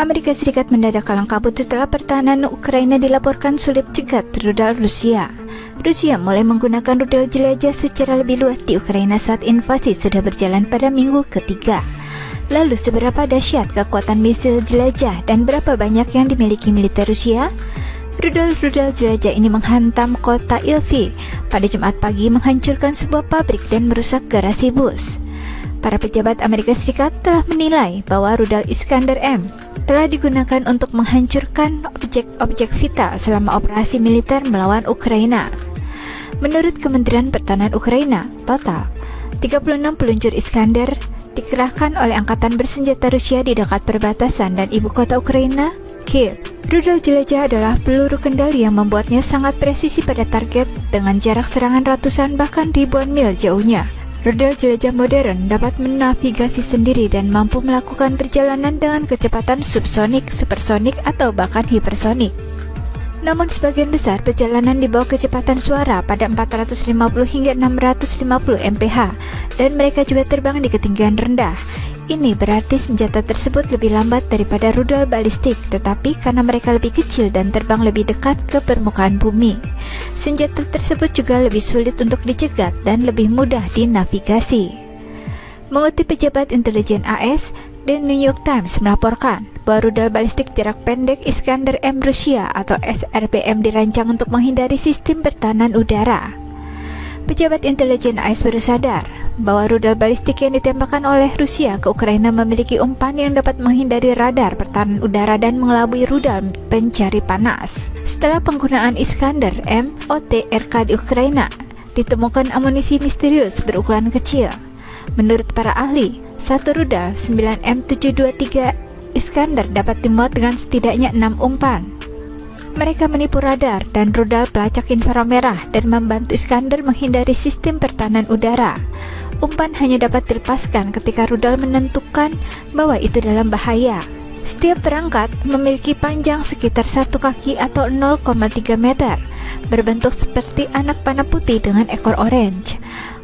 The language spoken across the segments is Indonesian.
Amerika Serikat mendadak kalang kabut setelah pertahanan Ukraina dilaporkan sulit cegat rudal Rusia. Rusia mulai menggunakan rudal jelajah secara lebih luas di Ukraina saat invasi sudah berjalan pada minggu ketiga. Lalu seberapa dahsyat kekuatan misil jelajah dan berapa banyak yang dimiliki militer Rusia? Rudal-rudal jelajah ini menghantam kota Lviv pada Jumat pagi, menghancurkan sebuah pabrik dan merusak garasi bus. Para pejabat Amerika Serikat telah menilai bahwa rudal Iskander-M telah digunakan untuk menghancurkan objek-objek vital selama operasi militer melawan Ukraina. Menurut Kementerian Pertahanan Ukraina, total 36 peluncur Iskander dikerahkan oleh angkatan bersenjata Rusia di dekat perbatasan dan ibu kota Ukraina, Kiev. Rudal jelajah adalah peluru kendali yang membuatnya sangat presisi pada target dengan jarak serangan ratusan bahkan ribuan mil jauhnya. Rudal jelajah modern dapat menavigasi sendiri dan mampu melakukan perjalanan dengan kecepatan subsonik, supersonik, atau bahkan hipersonik. Namun sebagian besar perjalanan di bawah kecepatan suara pada 450 hingga 650 mph dan mereka juga terbang di ketinggian rendah. Ini berarti senjata tersebut lebih lambat daripada rudal balistik, tetapi karena mereka lebih kecil dan terbang lebih dekat ke permukaan bumi, senjata tersebut juga lebih sulit untuk dicegat dan lebih mudah dinavigasi. Mengutip pejabat intelijen AS, The New York Times melaporkan bahwa rudal balistik jarak pendek Iskander-M Rusia atau SRBM dirancang untuk menghindari sistem pertahanan udara. Pejabat intelijen AS baru sadar bahwa rudal balistik yang ditembakkan oleh Rusia ke Ukraina memiliki umpan yang dapat menghindari radar pertahanan udara dan mengelabui rudal pencari panas. Setelah penggunaan Iskander-M OTRK di Ukraina, ditemukan amunisi misterius berukuran kecil. Menurut para ahli, satu rudal 9M723 Iskander dapat dimuat dengan setidaknya 6 umpan. Mereka menipu radar dan rudal pelacak inframerah dan membantu Iskander menghindari sistem pertahanan udara. Umpan hanya dapat dilepaskan ketika rudal menentukan bahwa itu dalam bahaya. Setiap perangkat memiliki panjang sekitar 1 kaki atau 0,3 meter, berbentuk seperti anak panah putih dengan ekor orange.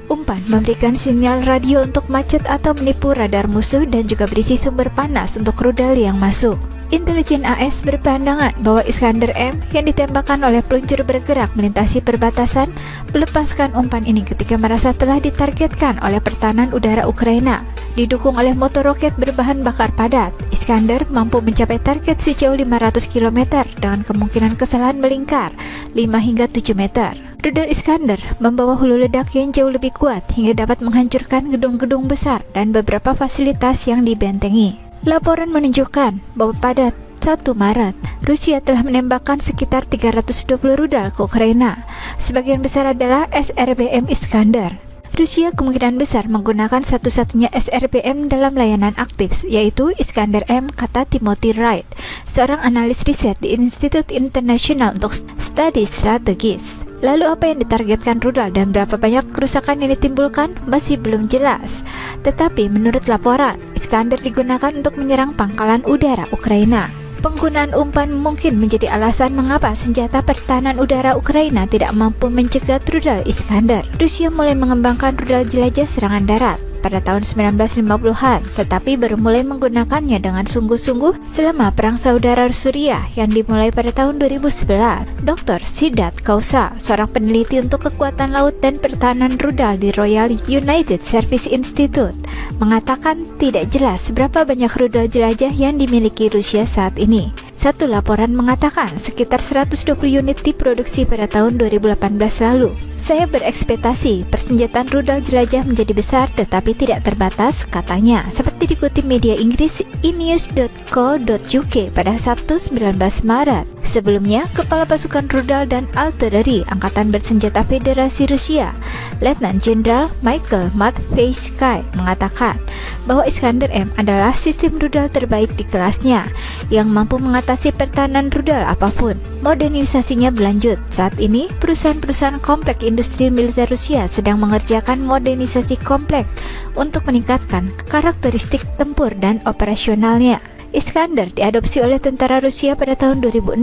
Umpan memberikan sinyal radio untuk macet atau menipu radar musuh dan juga berisi sumber panas untuk rudal yang masuk. Intelijen AS berpandangan bahwa Iskander-M yang ditembakkan oleh peluncur bergerak melintasi perbatasan melepaskan umpan ini ketika merasa telah ditargetkan oleh pertahanan udara Ukraina. Didukung oleh motor roket berbahan bakar padat, Iskander mampu mencapai target sejauh 500 km dengan kemungkinan kesalahan melingkar 5 hingga 7 meter. Rudal Iskander membawa hulu ledak yang jauh lebih kuat hingga dapat menghancurkan gedung-gedung besar dan beberapa fasilitas yang dibentengi. Laporan menunjukkan bahwa pada 1 Maret, Rusia telah menembakkan sekitar 320 rudal ke Ukraina. Sebagian besar adalah SRBM Iskander. Rusia kemungkinan besar menggunakan satu-satunya SRBM dalam layanan aktif, yaitu Iskander-M, kata Timothy Wright, seorang analis riset di Institute International untuk Studi Strategis. Lalu apa yang ditargetkan rudal dan berapa banyak kerusakan yang ditimbulkan masih belum jelas. Tetapi menurut laporan, Iskander digunakan untuk menyerang pangkalan udara Ukraina. Penggunaan umpan mungkin menjadi alasan mengapa senjata pertahanan udara Ukraina tidak mampu mencegat rudal Iskander. Rusia mulai mengembangkan rudal jelajah serangan darat pada tahun 1950-an, tetapi baru mulai menggunakannya dengan sungguh-sungguh selama Perang Saudara Suriah yang dimulai pada tahun 2011. Dr. Siddharth Kausa, seorang peneliti untuk kekuatan laut dan pertahanan rudal di Royal United Service Institute, mengatakan tidak jelas seberapa banyak rudal jelajah yang dimiliki Rusia saat ini. Satu laporan mengatakan sekitar 120 unit diproduksi pada tahun 2018 lalu. Saya berekspektasi persenjataan rudal jelajah menjadi besar tetapi tidak terbatas, katanya, seperti dikutip media Inggris enews.co.uk pada Sabtu 19 Maret. Sebelumnya, Kepala Pasukan Rudal dan Artileri Angkatan Bersenjata Federasi Rusia, Letnan Jenderal Michael Matveyevsky, mengatakan bahwa Iskander-M adalah sistem rudal terbaik di kelasnya yang mampu mengatasi pertahanan rudal apapun. Modernisasinya berlanjut. Saat ini, perusahaan-perusahaan kompleks industri militer Rusia sedang mengerjakan modernisasi kompleks untuk meningkatkan karakteristik tempur dan operasionalnya. Iskander diadopsi oleh tentara Rusia pada tahun 2006.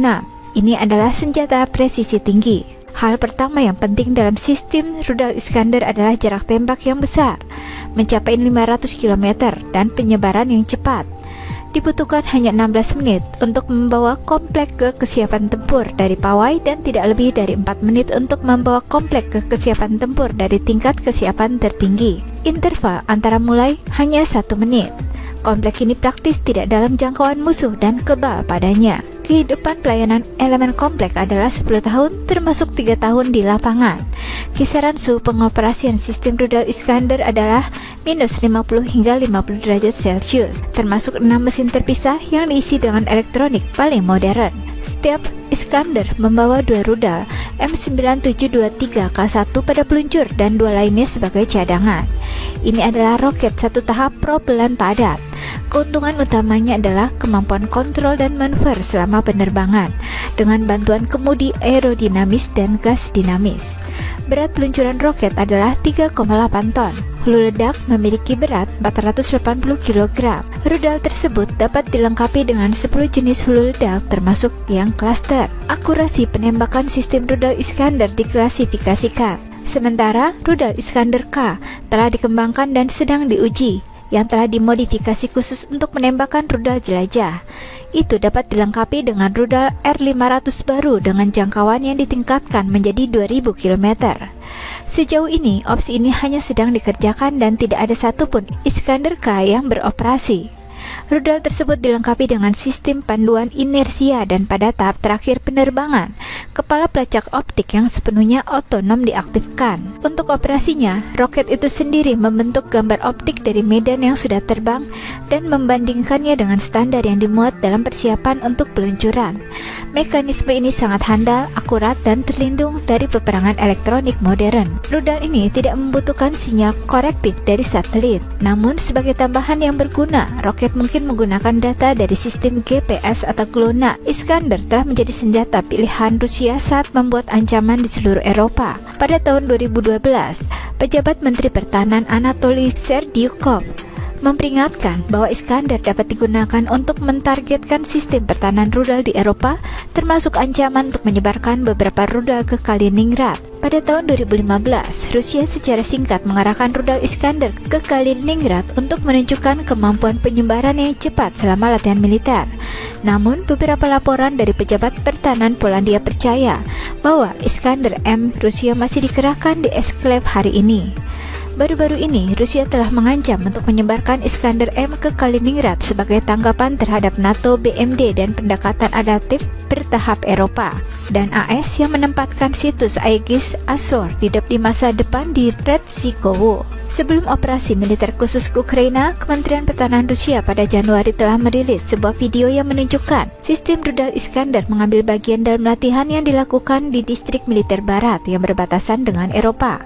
Ini adalah senjata presisi tinggi. Hal pertama yang penting dalam sistem rudal Iskander adalah jarak tembak yang besar, mencapai 500 km, dan penyebaran yang cepat. Dibutuhkan hanya 16 menit untuk membawa komplek ke kesiapan tempur dari pawai dan tidak lebih dari 4 menit untuk membawa komplek ke kesiapan tempur dari tingkat kesiapan tertinggi. Interval antara mulai hanya 1 menit. Komplek ini praktis tidak dalam jangkauan musuh dan kebal padanya. Kehidupan pelayanan elemen komplek adalah 10 tahun termasuk 3 tahun di lapangan. Kisaran suhu pengoperasian sistem rudal Iskander adalah minus 50 hingga 50 derajat Celcius, termasuk 6 mesin terpisah yang diisi dengan elektronik paling modern. Setiap Iskander membawa 2 rudal M9723K1 pada peluncur dan 2 lainnya sebagai cadangan. Ini adalah roket satu tahap propelan padat. Keuntungan utamanya adalah kemampuan kontrol dan manuver selama penerbangan dengan bantuan kemudi aerodinamis dan gas dinamis. Berat peluncuran roket adalah 3,8 ton. Hulu ledak memiliki berat 480 kg. Rudal tersebut dapat dilengkapi dengan 10 jenis hulu ledak termasuk yang klaster. Akurasi penembakan sistem rudal Iskander diklasifikasikan. Sementara rudal Iskander K telah dikembangkan dan sedang diuji, yang telah dimodifikasi khusus untuk menembakkan rudal jelajah. Itu dapat dilengkapi dengan rudal R500 baru dengan jangkauan yang ditingkatkan menjadi 2000 km. Sejauh ini, opsi ini hanya sedang dikerjakan dan tidak ada satupun Iskander K yang beroperasi. Rudal tersebut dilengkapi dengan sistem panduan inersia dan pada tahap terakhir penerbangan, kepala pelacak optik yang sepenuhnya otonom diaktifkan. Untuk operasinya, roket itu sendiri membentuk gambar optik dari medan yang sudah terbang dan membandingkannya dengan standar yang dimuat dalam persiapan untuk peluncuran. Mekanisme ini sangat handal, akurat, dan terlindung dari peperangan elektronik modern. Rudal ini tidak membutuhkan sinyal korektif dari satelit, namun sebagai tambahan yang berguna, roket mungkin menggunakan data dari sistem GPS atau GLONASS. Iskander telah menjadi senjata pilihan Rusia saat membuat ancaman di seluruh Eropa. Pada tahun 2012, pejabat Menteri Pertahanan Anatoly Serdyukov memperingatkan bahwa Iskander dapat digunakan untuk mentargetkan sistem pertahanan rudal di Eropa, termasuk ancaman untuk menyebarkan beberapa rudal ke Kaliningrad. Pada tahun 2015, Rusia secara singkat mengarahkan rudal Iskander ke Kaliningrad untuk menunjukkan kemampuan penyebaran yang cepat selama latihan militer. Namun, beberapa laporan dari pejabat pertahanan Polandia percaya bahwa Iskander M Rusia masih dikerahkan di eksklave hari ini. Baru-baru ini, Rusia telah mengancam untuk menyebarkan Iskander M ke Kaliningrad sebagai tanggapan terhadap NATO BMD dan pendekatan adaptif bertahap Eropa, dan AS yang menempatkan situs Aegis Ashore di masa depan di Red Sea Kowo. Sebelum operasi militer khusus ke Ukraina, Kementerian Pertahanan Rusia pada Januari telah merilis sebuah video yang menunjukkan sistem rudal Iskander mengambil bagian dalam latihan yang dilakukan di distrik militer barat yang berbatasan dengan Eropa.